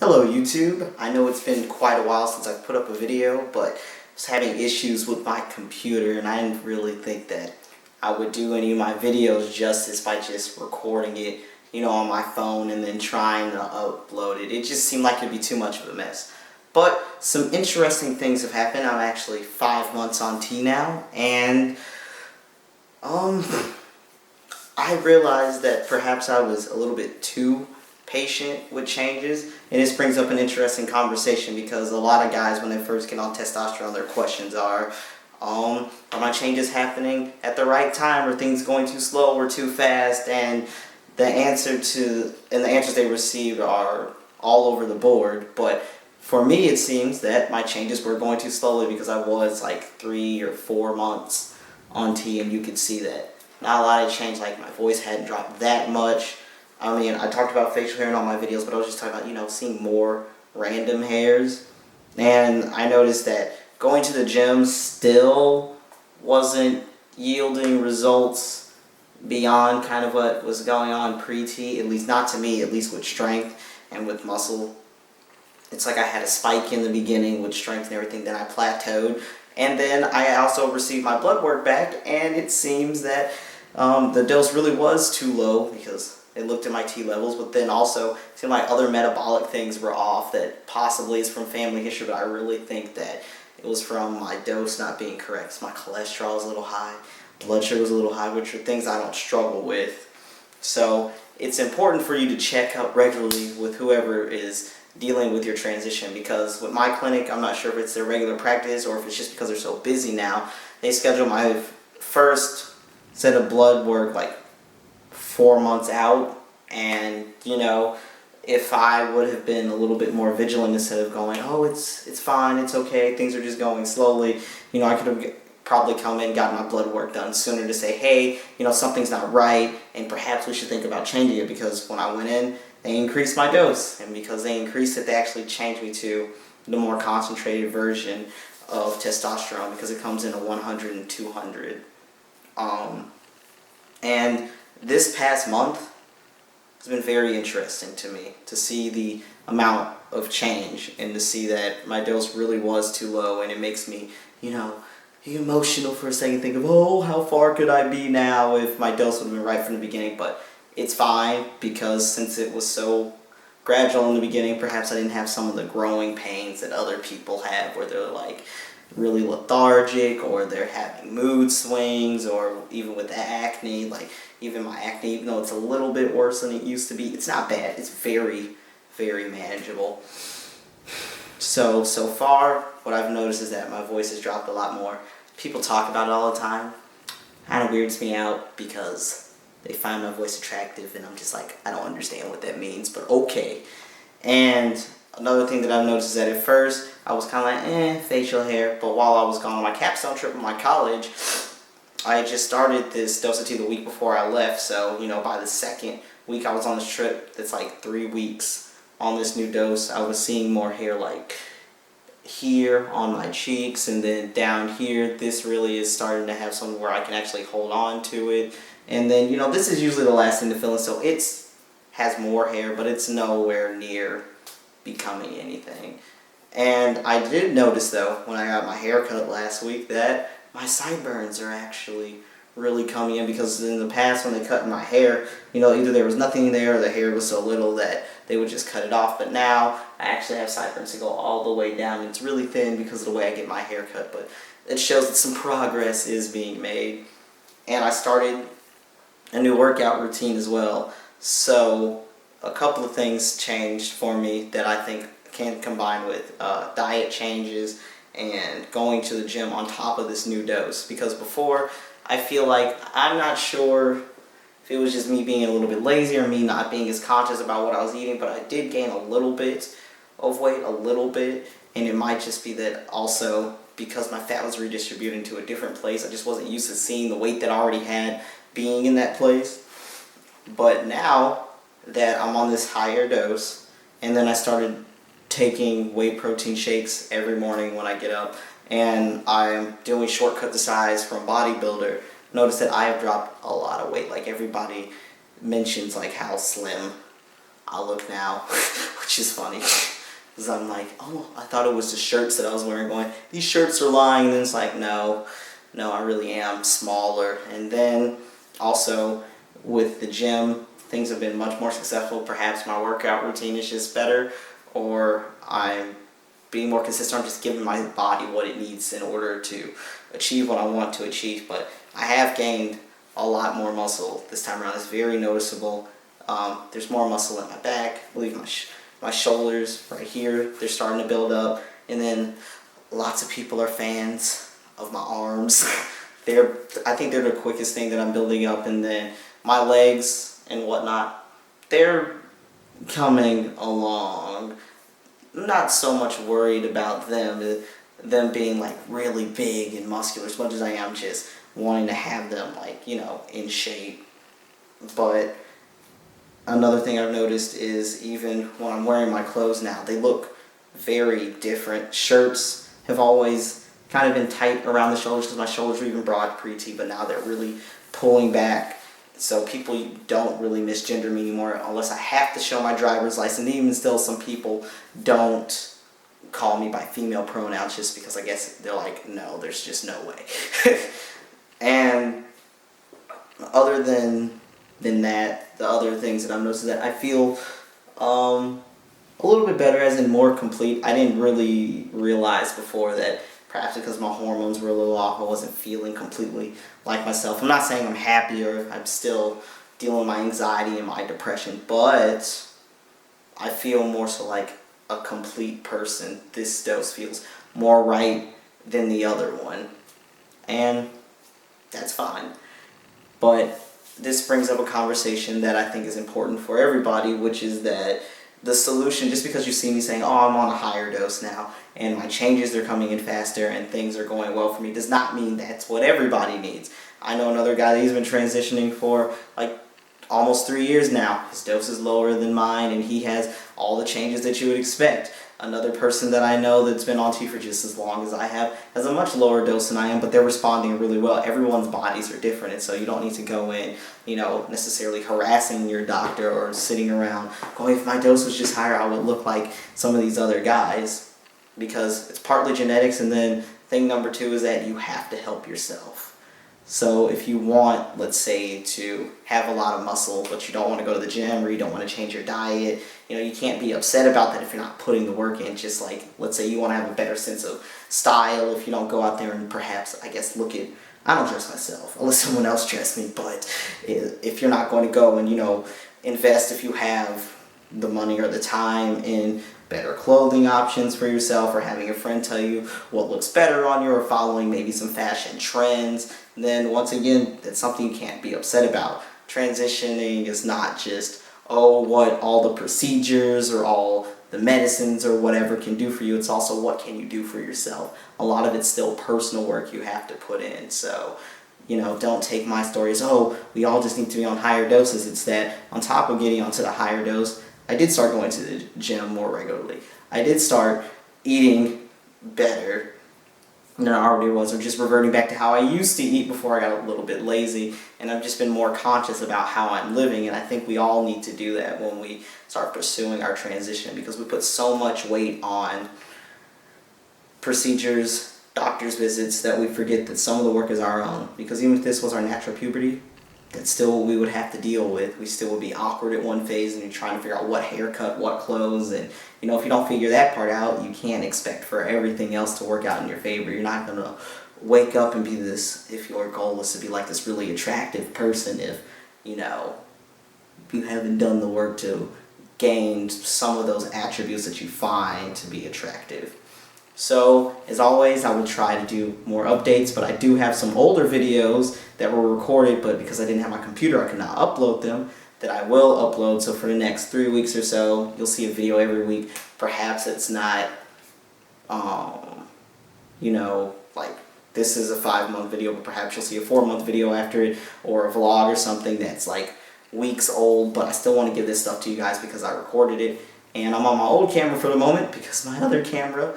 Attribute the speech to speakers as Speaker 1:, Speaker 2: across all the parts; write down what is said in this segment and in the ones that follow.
Speaker 1: Hello YouTube. I know it's been quite a while since I've put up a video, but I was having issues with my computer and I didn't really think that I would do any of my videos justice by just recording it, on my phone and then trying to upload it. It just seemed like it'd be too much of a mess. But some interesting things have happened. I'm actually 5 months on T now, and I realized that perhaps I was a little bit too patient with changes, and this brings up an interesting conversation because a lot of guys, when they first get on testosterone, their questions are my changes happening at the right time, or things going too slow or too fast? And the answers they received are all over the board. But for me, it seems that my changes were going too slowly because I was like 3 or 4 months on T, and you could see that not a lot had changed. Like, my voice hadn't dropped that much. I mean, I talked about facial hair in all my videos, but I was just talking about, seeing more random hairs. And I noticed that going to the gym still wasn't yielding results beyond kind of what was going on pre-T, at least not to me, at least with strength and with muscle. It's like I had a spike in the beginning with strength and everything, then I plateaued. And then I also received my blood work back, and it seems that the dose really was too low because it looked at my T levels, but then also it seemed like other metabolic things were off that possibly is from family history, but I really think that it was from my dose not being correct. So my cholesterol was a little high, blood sugar was a little high, which are things I don't struggle with. So it's important for you to check up regularly with whoever is dealing with your transition, because with my clinic, I'm not sure if it's their regular practice or if it's just because they're so busy now. They schedule my first set of blood work like 4 months out, and if I would have been a little bit more vigilant instead of going, oh, it's fine, it's okay, things are just going slowly, I could have probably come in, gotten my blood work done sooner to say, hey, something's not right and perhaps we should think about changing it. Because when I went in, they increased my dose, and because they increased it, they actually changed me to the more concentrated version of testosterone, because it comes in a 100 and 200. And this past month has been very interesting to me to see the amount of change and to see that my dose really was too low, and it makes me, emotional for a second, think of, oh, how far could I be now if my dose would have been right from the beginning. But it's fine, because since it was so gradual in the beginning, perhaps I didn't have some of the growing pains that other people have, where they're like really lethargic, or they're having mood swings, or even with acne, like even my acne, even though it's a little bit worse than it used to be, it's not bad. It's very, very manageable. So far, what I've noticed is that my voice has dropped a lot more. People talk about it all the time. Kind of weirds me out because they find my voice attractive, and I'm just like, I don't understand what that means, but okay. And another thing that I've noticed is that at first, I was kind of like, facial hair, but while I was gone on my capstone trip in my college, I just started this dose of T the week before I left. So, by the second week I was on this trip, that's like 3 weeks on this new dose, I was seeing more hair like here on my cheeks, and then down here, this really is starting to have something where I can actually hold on to it. And then, this is usually the last thing to fill in, so it has more hair, but it's nowhere near becoming anything. And I did notice, though, when I got my hair cut last week, that my sideburns are actually really coming in, because in the past when they cut my hair, either there was nothing there or the hair was so little that they would just cut it off. But now I actually have sideburns that go all the way down. It's really thin because of the way I get my hair cut, but it shows that some progress is being made. And I started a new workout routine as well. So a couple of things changed for me that I think can combine with diet changes and going to the gym on top of this new dose. Because before, I feel like, I'm not sure if it was just me being a little bit lazy or me not being as conscious about what I was eating, but I did gain a little bit of weight, and it might just be that also because my fat was redistributing to a different place, I just wasn't used to seeing the weight that I already had being in that place. But now that I'm on this higher dose, and then I started taking whey protein shakes every morning when I get up, and I'm doing Shortcut to Size from Bodybuilder, notice that I have dropped a lot of weight. Like, everybody mentions like how slim I look now, which is funny. Because I'm like, oh, I thought it was the shirts that I was wearing, going, these shirts are lying. And then it's like, no, I really am smaller. And then also with the gym, things have been much more successful. Perhaps my workout routine is just better, or I'm being more consistent. I'm just giving my body what it needs in order to achieve what I want to achieve. But I have gained a lot more muscle this time around. It's very noticeable. There's more muscle in my back. I believe my shoulders right here, they're starting to build up. And then lots of people are fans of my arms. I think they're the quickest thing that I'm building up. And then my legs and whatnot, they're coming along. I'm not so much worried about them being like really big and muscular, as much as I am just wanting to have them like, in shape. But another thing I've noticed is even when I'm wearing my clothes now, they look very different. Shirts have always kind of been tight around the shoulders because my shoulders were even broad pre-T, but now they're really pulling back. So people don't really misgender me anymore unless I have to show my driver's license. And even still, some people don't call me by female pronouns just because I guess they're like, no, there's just no way. And other than that, the other things that I've noticed is that I feel a little bit better, as in more complete. I didn't really realize before that perhaps because my hormones were a little off, I wasn't feeling completely like myself. I'm not saying I'm happier. I'm still dealing with my anxiety and my depression, but I feel more so like a complete person. This dose feels more right than the other one, and that's fine. But this brings up a conversation that I think is important for everybody, which is that the solution, just because you see me saying, oh, I'm on a higher dose now, and my changes are coming in faster, and things are going well for me, does not mean that's what everybody needs. I know another guy that he's been transitioning for like almost 3 years now. His dose is lower than mine, and he has all the changes that you would expect. Another person that I know that's been on T for just as long as I have has a much lower dose than I am, but they're responding really well. Everyone's bodies are different, and so you don't need to go in, necessarily harassing your doctor or sitting around going, if my dose was just higher, I would look like some of these other guys, because it's partly genetics, and then thing number 2 is that you have to help yourself. So if you want, let's say, to have a lot of muscle, but you don't want to go to the gym or you don't want to change your diet, you can't be upset about that if you're not putting the work in. Just like, let's say you want to have a better sense of style, if you don't go out there and perhaps, I don't dress myself, I'll let someone else dress me, but if you're not going to go and, invest, if you have the money or the time, in better clothing options for yourself, or having a friend tell you what looks better on you, or following maybe some fashion trends, then once again, that's something you can't be upset about. Transitioning is not just, what all the procedures or all the medicines or whatever can do for you. It's also what can you do for yourself. A lot of it's still personal work you have to put in. So, don't take my story as, we all just need to be on higher doses. It's that on top of getting onto the higher dose, I did start going to the gym more regularly. I did start eating better than I already was, or just reverting back to how I used to eat before I got a little bit lazy, and I've just been more conscious about how I'm living, and I think we all need to do that when we start pursuing our transition, because we put so much weight on procedures, doctor's visits, that we forget that some of the work is our own. Because even if this was our natural puberty, that's still what we would have to deal with. We still would be awkward at one phase, and you're trying to figure out what haircut, what clothes, and if you don't figure that part out, you can't expect for everything else to work out in your favor. You're not going to wake up and be this, if your goal is to be like this really attractive person, if you haven't done the work to gain some of those attributes that you find to be attractive. So, as always, I will try to do more updates, but I do have some older videos that were recorded, but because I didn't have my computer, I could not upload them, that I will upload. So for the next 3 weeks or so, you'll see a video every week. Perhaps it's not, like this is a 5-month video, but perhaps you'll see a 4-month video after it, or a vlog or something that's like weeks old, but I still want to give this stuff to you guys because I recorded it, and I'm on my old camera for the moment because my other camera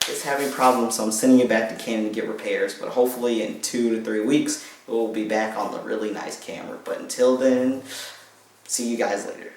Speaker 1: is having problems, so I'm sending it back to Canon to get repairs, but hopefully in 2 to 3 weeks, it will be back on the really nice camera. But until then, see you guys later.